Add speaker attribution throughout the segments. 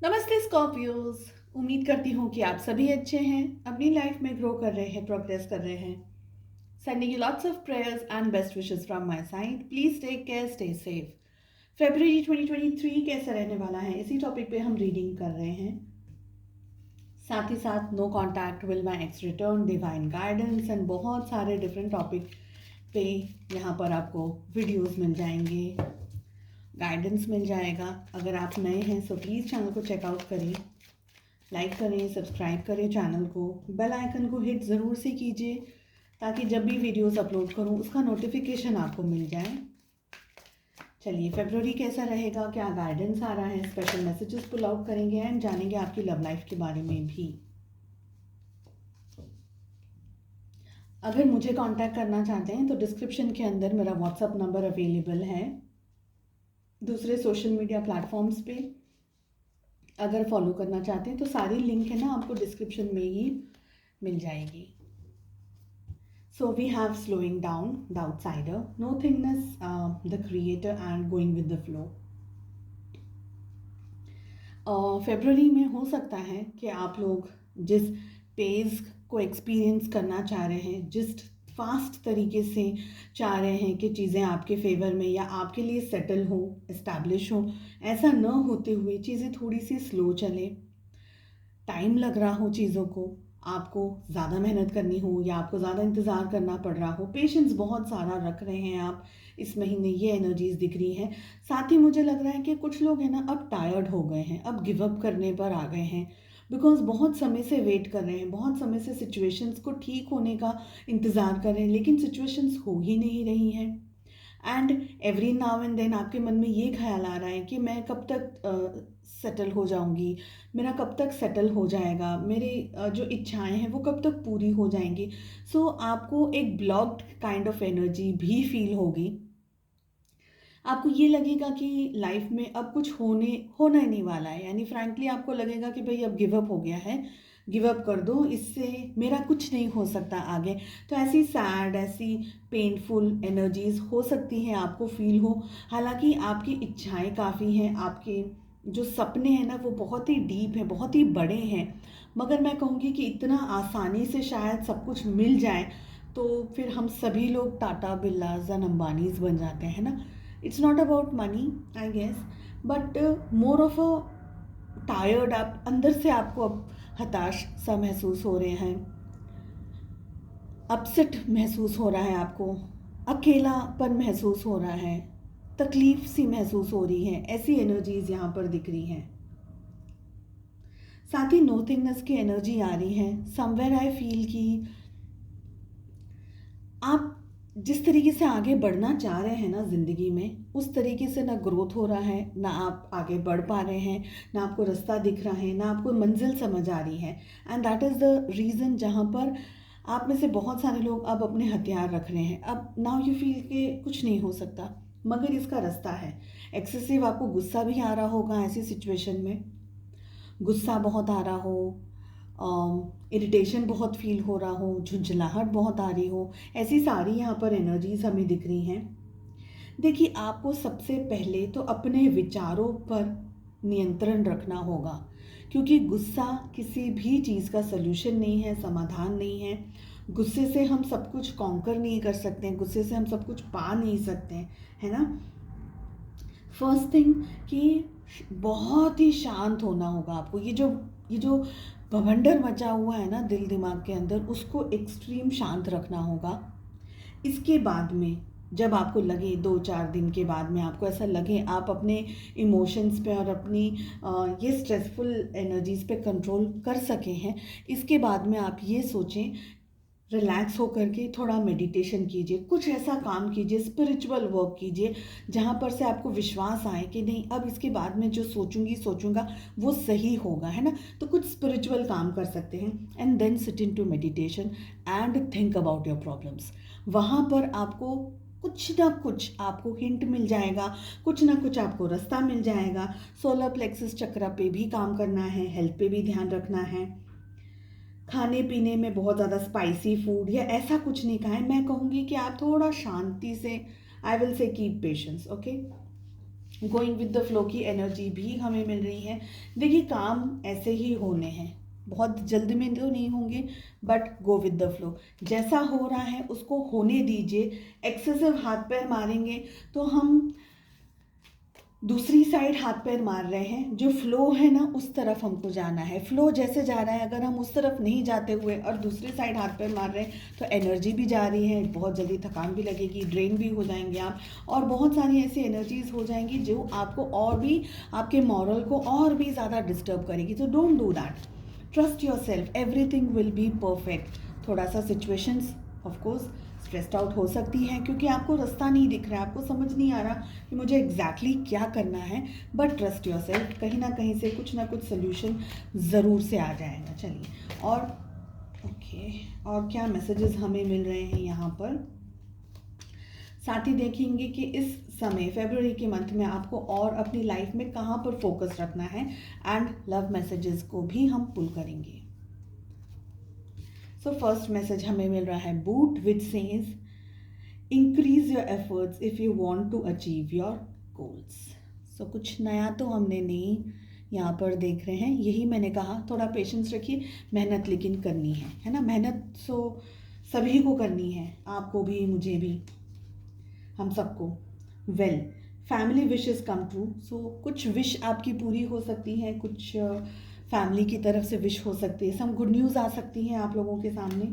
Speaker 1: नमस्ते स्कॉर्पियोज। उम्मीद करती हूँ कि आप सभी अच्छे हैं, अपनी लाइफ में ग्रो कर रहे हैं, प्रोग्रेस कर रहे हैं। Sending you lots of prayers and best wishes from my side. Please take care, stay safe. फरवरी 2023 कैसा रहने वाला है, इसी टॉपिक पे हम रीडिंग कर रहे हैं। साथ ही साथ no contact, will my ex return, divine guidance and बहुत सारे डिफरेंट टॉपिक पे यहाँ पर आपको वीडियोस मिल जाएंगे, गाइडेंस मिल जाएगा। अगर आप नए हैं सो प्लीज़ चैनल को चेकआउट करें, लाइक करें, सब्सक्राइब करें चैनल को, बेल आइकन को हिट ज़रूर से कीजिए ताकि जब भी वीडियोस अपलोड करूं उसका नोटिफिकेशन आपको मिल जाए। चलिए, फरवरी कैसा रहेगा, क्या गाइडेंस आ रहा है, स्पेशल मैसेजेस पुल आउट करेंगे एंड जानेंगे आपकी लव लाइफ के बारे में भी। अगर मुझे कांटेक्ट करना चाहते हैं तो डिस्क्रिप्शन के अंदर मेरा व्हाट्सअप नंबर अवेलेबल है। दूसरे सोशल मीडिया प्लेटफॉर्म्स पे अगर फॉलो करना चाहते हैं तो सारी लिंक है ना आपको डिस्क्रिप्शन में ही मिल जाएगी। So we have slowing down, the outsider, nothingness, the creator, and going with the flow. February में हो सकता है कि आप लोग जिस पेज को एक्सपीरियंस करना चाह रहे हैं, जिस फास्ट तरीके से चाह रहे हैं कि चीज़ें आपके फेवर में या आपके लिए सेटल हो, इस्टेब्लिश हो, ऐसा न होते हुए चीज़ें थोड़ी सी स्लो चले, टाइम लग रहा हो चीज़ों को, आपको ज़्यादा मेहनत करनी हो या आपको ज़्यादा इंतज़ार करना पड़ रहा हो, पेशेंस बहुत सारा रख रहे हैं आप इस महीने, ये एनर्जीज दिख रही हैं। साथ ही मुझे लग रहा है कि कुछ लोग हैं ना अब टायर्ड हो गए हैं, अब गिव अप करने पर आ गए हैं, बिकॉज बहुत समय से वेट कर रहे हैं, बहुत समय से सिचुएशंस को ठीक होने का इंतज़ार कर रहे हैं, लेकिन सिचुएशंस हो ही नहीं रही हैं। And every now and then आपके मन में ये ख्याल आ रहा है कि मैं कब तक सेटल हो जाऊंगी, मेरा कब तक सेटल हो जाएगा, मेरी जो इच्छाएं हैं वो कब तक पूरी हो जाएंगी। सो आपको एक ब्लॉक्ड काइंड ऑफ एनर्जी भी फील होगी। आपको ये लगेगा कि लाइफ में अब कुछ होना ही नहीं वाला है, यानी फ्रैंकली आपको लगेगा कि भाई अब गिव अप हो गया है, गिव अप कर दो, इससे मेरा कुछ नहीं हो सकता आगे। तो ऐसी सैड, ऐसी पेनफुल एनर्जीज हो सकती हैं, आपको फील हो। हालांकि आपकी इच्छाएं काफ़ी हैं, आपके जो सपने हैं ना वो बहुत ही डीप हैं, बहुत ही बड़े हैं, मगर मैं कहूँगी कि इतना आसानी से शायद सब कुछ मिल जाए तो फिर हम सभी लोग टाटा बिरलाज एंड अंबानीज बन जाते हैं ना। It's not about money I guess, but more of a tired, आप अंदर से आपको अब हताश सा महसूस हो रहे हैं, अपसेट महसूस हो रहा है आपको, अकेलापन महसूस हो रहा है, तकलीफ सी महसूस हो रही है, ऐसी एनर्जीज यहाँ पर दिख रही हैं। साथ ही नोथिंगनेस की एनर्जी आ रही है। समवेयर आई फील कि आप जिस तरीके से आगे बढ़ना चाह रहे हैं ना ज़िंदगी में, उस तरीके से ना ग्रोथ हो रहा है, ना आप आगे बढ़ पा रहे हैं, ना आपको रास्ता दिख रहा है, ना आपको मंजिल समझ आ रही है। And that is the reason जहाँ पर आप में से बहुत सारे लोग अब अपने हथियार रख रहे हैं। अब नाउ यू फील कि कुछ नहीं हो सकता, मगर इसका रास्ता है। एक्सेसिव आपको गुस्सा भी आ रहा होगा ऐसी सिचुएशन में, गुस्सा बहुत आ रहा हो, इरिटेशन बहुत फील हो रहा हो, झुंझलाहट बहुत आ रही हो, ऐसी सारी यहाँ पर एनर्जीज हमें दिख रही हैं। देखिए, आपको सबसे पहले तो अपने विचारों पर नियंत्रण रखना होगा, क्योंकि गुस्सा किसी भी चीज़ का सल्यूशन नहीं है, समाधान नहीं है। गुस्से से हम सब कुछ कॉन्कर नहीं कर सकते हैं, गुस्से से हम सब कुछ पा नहीं सकते हैं, है ना। फर्स्ट थिंग कि बहुत ही शांत होना होगा आपको। ये जो भवंडर मचा हुआ है ना दिल दिमाग के अंदर, उसको एक्सट्रीम शांत रखना होगा। इसके बाद में जब आपको लगे, 2-4 दिन के बाद में आपको ऐसा लगे आप अपने इमोशंस पे और अपनी ये स्ट्रेसफुल एनर्जीज पे कंट्रोल कर सके हैं, इसके बाद में आप ये सोचें, रिलैक्स होकर के थोड़ा मेडिटेशन कीजिए, कुछ ऐसा काम कीजिए, स्पिरिचुअल वर्क कीजिए जहाँ पर से आपको विश्वास आए कि नहीं, अब इसके बाद में जो सोचूंगा वो सही होगा, है ना। तो कुछ स्पिरिचुअल काम कर सकते हैं and then sit into meditation and think about your problems. वहाँ पर आपको कुछ ना कुछ आपको हिंट मिल जाएगा, कुछ ना कुछ आपको रास्ता मिल जाएगा। सोलर प्लेक्सस चक्र पे भी काम करना है, हेल्थ पे भी ध्यान रखना है। खाने पीने में बहुत ज़्यादा स्पाइसी फूड या ऐसा कुछ नहीं खाएं। मैं कहूँगी कि आप थोड़ा शांति से, I will say keep patience, okay. Going with the flow की एनर्जी भी हमें मिल रही है। देखिए काम ऐसे ही होने हैं, बहुत जल्द में तो नहीं होंगे, but go with the flow, जैसा हो रहा है उसको होने दीजिए। एक्सेसिव हाथ पैर मारेंगे तो हम दूसरी साइड हाथ पैर मार रहे हैं। जो फ्लो है ना उस तरफ हमको जाना है। फ्लो जैसे जा रहा है, अगर हम उस तरफ नहीं जाते हुए और दूसरी साइड हाथ पैर मार रहे हैं तो एनर्जी भी जा रही है, बहुत जल्दी थकान भी लगेगी, ड्रेन भी हो जाएंगे आप, और बहुत सारी ऐसी एनर्जीज हो जाएंगी जो आपको और भी, आपके मॉरल को और भी ज़्यादा डिस्टर्ब करेगी। तो don't do that, trust your self, everything will be perfect. थोड़ा सा सिचुएशंस ऑफकोर्स स्ट्रेस्ड आउट हो सकती हैं क्योंकि आपको रास्ता नहीं दिख रहा है, आपको समझ नहीं आ रहा कि मुझे एग्जैक्टली क्या करना है, बट ट्रस्ट योर सेल्फ, कहीं ना कहीं से कुछ ना कुछ सोल्यूशन ज़रूर से आ जाएगा। चलिए, और ओके, और क्या मैसेजेस हमें मिल रहे हैं यहाँ पर। साथ ही देखेंगे कि इस समय फरवरी के मंथ में आपको और अपनी लाइफ में कहाँ पर फोकस रखना है, एंड लव मैसेजेस को भी हम पुल करेंगे। सो फर्स्ट मैसेज हमें मिल रहा है boot which says increase your efforts if you want to achieve your goals. So कुछ नया तो हमने नहीं यहाँ पर देख रहे हैं, यही मैंने कहा, थोड़ा पेशेंस रखिए, मेहनत लेकिन करनी है ना। मेहनत सो सभी को करनी है, आपको भी, मुझे भी, हम सबको। Well, family wishes come true, so कुछ विश आपकी पूरी हो सकती हैं, कुछ फैमिली की तरफ से विश हो सकती है, सम गुड न्यूज़ आ सकती हैं आप लोगों के सामने।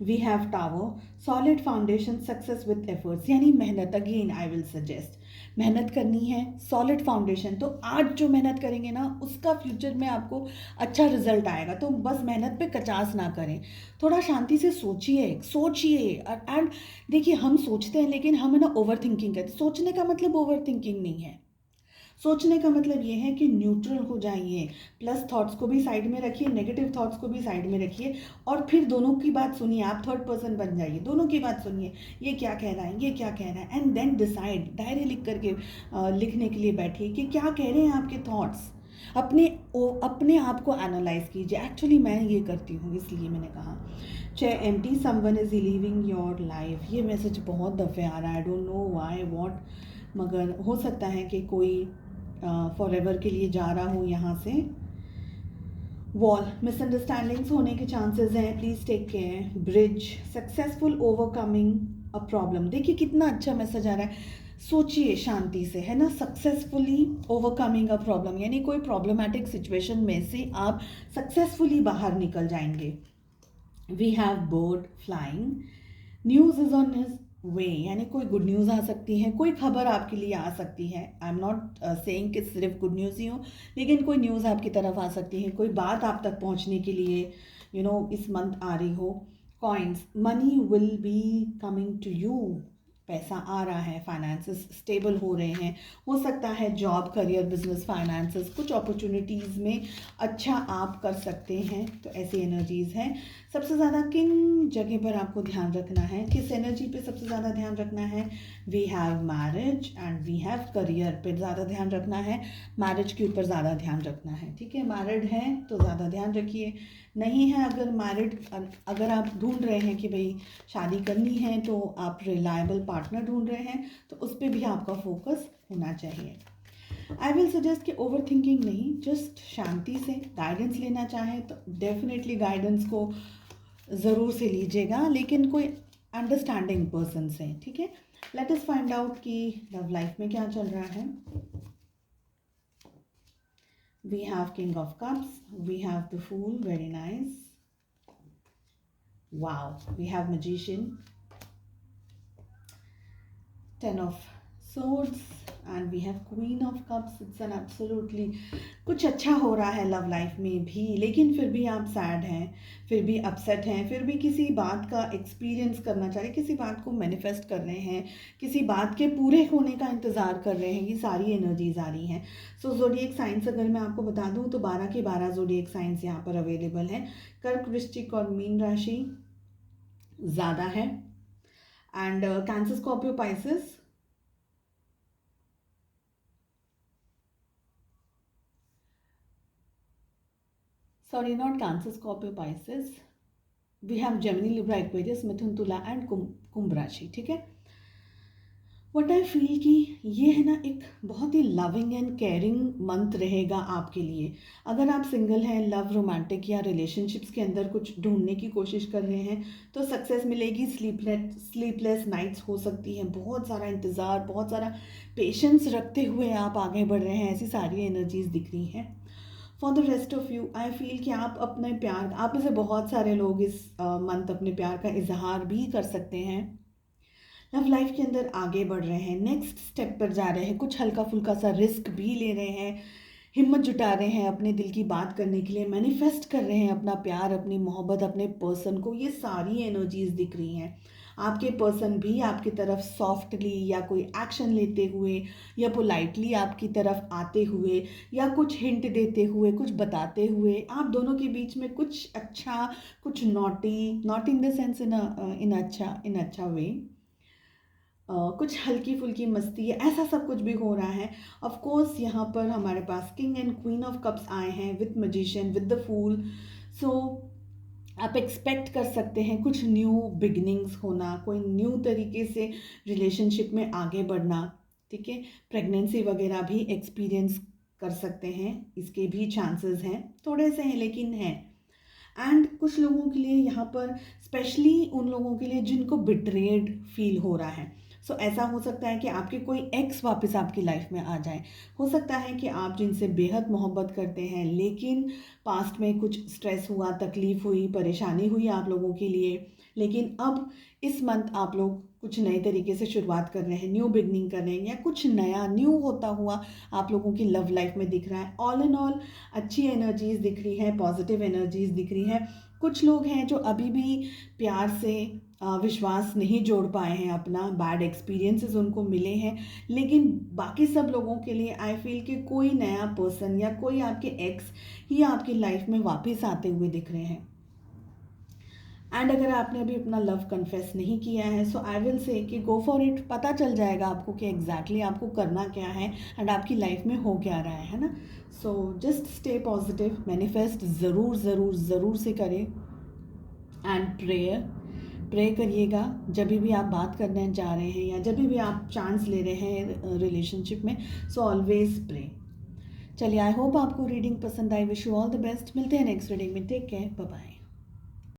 Speaker 1: We have tower, solid foundation, success with efforts, यानी मेहनत, अगेन आई विल सजेस्ट मेहनत करनी है, सॉलिड फाउंडेशन। तो आज जो मेहनत करेंगे ना उसका फ्यूचर में आपको अच्छा रिजल्ट आएगा। तो बस मेहनत पे कचास ना करें, थोड़ा शांति से सोचिए सोचिए। एंड देखिए, हम सोचते हैं लेकिन हम है ना ओवर थिंकिंग करते हैं। सोचने का मतलब ओवर थिंकिंग नहीं है, सोचने का मतलब ये है कि न्यूट्रल हो जाइए, प्लस थॉट्स को भी साइड में रखिए, नेगेटिव थॉट्स को भी साइड में रखिए, और फिर दोनों की बात सुनिए। आप थर्ड पर्सन बन जाइए, दोनों की बात सुनिए, ये क्या कह रहा है, ये क्या कह रहा है, एंड देन डिसाइड। डायरी लिख करके लिखने के लिए बैठिए कि क्या कह रहे हैं आपके थॉट्स, अपने आप को एनालाइज कीजिए। एक्चुअली मैं ये करती हूँ, इसलिए मैंने कहा। Chair empty, someone is living your life, ये मैसेज बहुत दफ़े आ रहा है, I don't know why what, मगर हो सकता है कि कोई फॉर एवर के लिए जा रहा हूँ यहाँ से। वॉल, मिसअंडरस्टैंडिंग्स होने के चांसेस हैं, please take care. Bridge, successful overcoming a problem, देखिए कितना अच्छा मैसेज आ रहा है। सोचिए शांति से, है ना, सक्सेसफुली ओवरकमिंग अ प्रॉब्लम, यानी कोई प्रॉब्लमैटिक सिचुएशन में से आप सक्सेसफुली बाहर निकल जाएंगे। We have bird flying, news is on his way, यानी कोई गुड न्यूज़ आ सकती है, कोई खबर आपके लिए आ सकती है। आई एम नॉट सेइंग कि सिर्फ गुड न्यूज़ ही हो, लेकिन कोई न्यूज़ आपकी तरफ आ सकती है, कोई बात आप तक पहुंचने के लिए इस मंथ आ रही हो। Coins, money will be coming to you, पैसा आ रहा है, फाइनेंसेस स्टेबल हो रहे हैं, हो सकता है जॉब, करियर, बिजनेस, फाइनेंसेस, कुछ अपॉर्चुनिटीज़ में अच्छा आप कर सकते हैं। तो ऐसी एनर्जीज़ हैं। सबसे ज़्यादा किन जगह पर आपको ध्यान रखना है, किस एनर्जी पे सबसे ज़्यादा ध्यान रखना है। We have marriage and we have career पे ज़्यादा ध्यान रखना है, मैरिज के ऊपर ज़्यादा ध्यान रखना है। ठीक है, मैरिड हैं तो ज़्यादा ध्यान रखिए, नहीं है अगर मैरिड, अगर आप ढूंढ रहे हैं कि भाई शादी करनी है, तो आप रिलायबल पार्टनर ढूंढ रहे हैं, तो उस पर भी आपका फोकस होना चाहिए। आई विल सजेस्ट कि ओवर थिंकिंग नहीं, जस्ट शांति से गाइडेंस लेना चाहें तो डेफिनेटली गाइडेंस को ज़रूर से लीजिएगा, लेकिन कोई अंडरस्टैंडिंग पर्सन से। ठीक है, लेट अस फाइंड आउट कि लव लाइफ में क्या चल रहा है। We have King of Cups, we have the Fool, very nice. Wow, we have Magician, Ten of Swords, and we have Queen of Cups. It's an absolutely कुछ अच्छा हो रहा है लव लाइफ में भी, लेकिन फिर भी आप सैड हैं, फिर भी अपसेट हैं, फिर भी किसी बात का एक्सपीरियंस करना चाह रहे हैं, किसी बात को मैनिफेस्ट कर रहे हैं, किसी बात के पूरे होने का इंतज़ार कर रहे हैं। ये सारी एनर्जीज आ रही हैं। सो ज़ोडिएक साइंस अगर मैं आपको बता दूं तो 12 के 12 ज़ोडिएक साइंस यहाँ पर अवेलेबल हैं। कर्क, वृश्चिक और मीन राशि ज़्यादा है, and cancer, Scorpio, Pisces, sorry, not Cancer, Scorpio, Pisces. We have Gemini, Libra, Aquarius, मिथुन, तुला एंड कुंभ राशि। ठीक है, व्हाट आई फील कि ये है ना एक बहुत ही लविंग एंड केयरिंग मंथ रहेगा आपके लिए। अगर आप सिंगल हैं, लव रोमांटिक या रिलेशनशिप्स के अंदर कुछ ढूंढने की कोशिश कर रहे हैं तो सक्सेस मिलेगी। स्लीपलेस नाइट्स हो सकती हैं, बहुत सारा इंतज़ार, बहुत सारा पेशेंस रखते हुए आप आगे बढ़ रहे हैं, ऐसी सारी एनर्जीज दिख रही हैं। For the rest of you I feel कि आप अपने प्यार, आप में से बहुत सारे लोग इस मंथ अपने प्यार का इजहार भी कर सकते हैं। लव लाइफ के अंदर आगे बढ़ रहे हैं, नेक्स्ट स्टेप पर जा रहे हैं, कुछ हल्का फुल्का सा रिस्क भी ले रहे हैं, हिम्मत जुटा रहे हैं अपने दिल की बात करने के लिए, मैनिफेस्ट कर रहे हैं अपना प्यार, अपनी मोहब्बत, अपने पर्सन को। ये सारी एनर्जीज दिख रही हैं। आपके पर्सन भी आपकी तरफ सॉफ्टली या कोई एक्शन लेते हुए या पोलाइटली आपकी तरफ आते हुए या कुछ हिंट देते हुए, कुछ बताते हुए, आप दोनों के बीच में कुछ अच्छा, कुछ naughty, not in the sense in अच्छा वे, कुछ हल्की फुल्की मस्ती है, ऐसा सब कुछ भी हो रहा है। ऑफ कोर्स यहाँ पर हमारे पास king and queen of cups आए हैं with magician, with the fool. So आप एक्सपेक्ट कर सकते हैं कुछ न्यू बिगनिंग्स होना, कोई न्यू तरीके से रिलेशनशिप में आगे बढ़ना। ठीक है, प्रेगनेंसी वगैरह भी एक्सपीरियंस कर सकते हैं, इसके भी चांसेस हैं, थोड़े से हैं लेकिन हैं। एंड कुछ लोगों के लिए यहाँ पर, स्पेशली उन लोगों के लिए जिनको बिट्रेड फील हो रहा है, सो ऐसा हो सकता है कि आपके कोई एक्स वापस आपकी लाइफ में आ जाए। हो सकता है कि आप जिनसे बेहद मोहब्बत करते हैं लेकिन पास्ट में कुछ स्ट्रेस हुआ, तकलीफ हुई, परेशानी हुई आप लोगों के लिए, लेकिन अब इस मंथ आप लोग कुछ नए तरीके से शुरुआत कर रहे हैं, न्यू बिगनिंग कर रहे हैं, या कुछ नया न्यू होता हुआ आप लोगों की लव लाइफ में दिख रहा है। ऑल इन ऑल अच्छी एनर्जीज दिख रही है, पॉजिटिव एनर्जीज दिख रही है। कुछ लोग हैं जो अभी भी प्यार से विश्वास नहीं जोड़ पाए हैं, अपना बैड एक्सपीरियंसेस उनको मिले हैं, लेकिन बाकी सब लोगों के लिए आई फील कि कोई नया पर्सन या कोई आपके एक्स ही आपकी लाइफ में वापस आते हुए दिख रहे हैं। एंड अगर आपने अभी अपना लव कन्फेस नहीं किया है, सो आई विल से कि गो फॉर इट। पता चल जाएगा आपको कि एग्जैक्टली आपको करना क्या है एंड आपकी लाइफ में हो क्या रहा है ना। So just stay positive, manifest ज़रूर ज़रूर ज़रूर से करें एंड प्रे करिएगा जब भी आप बात करने जा रहे हैं या जब भी आप चांस ले रहे हैं रिलेशनशिप में। So always pray. चलिए, आई होप आपको रीडिंग पसंद आई। Wish you all the best. मिलते हैं नेक्स्ट रीडिंग में। Take care, bye bye.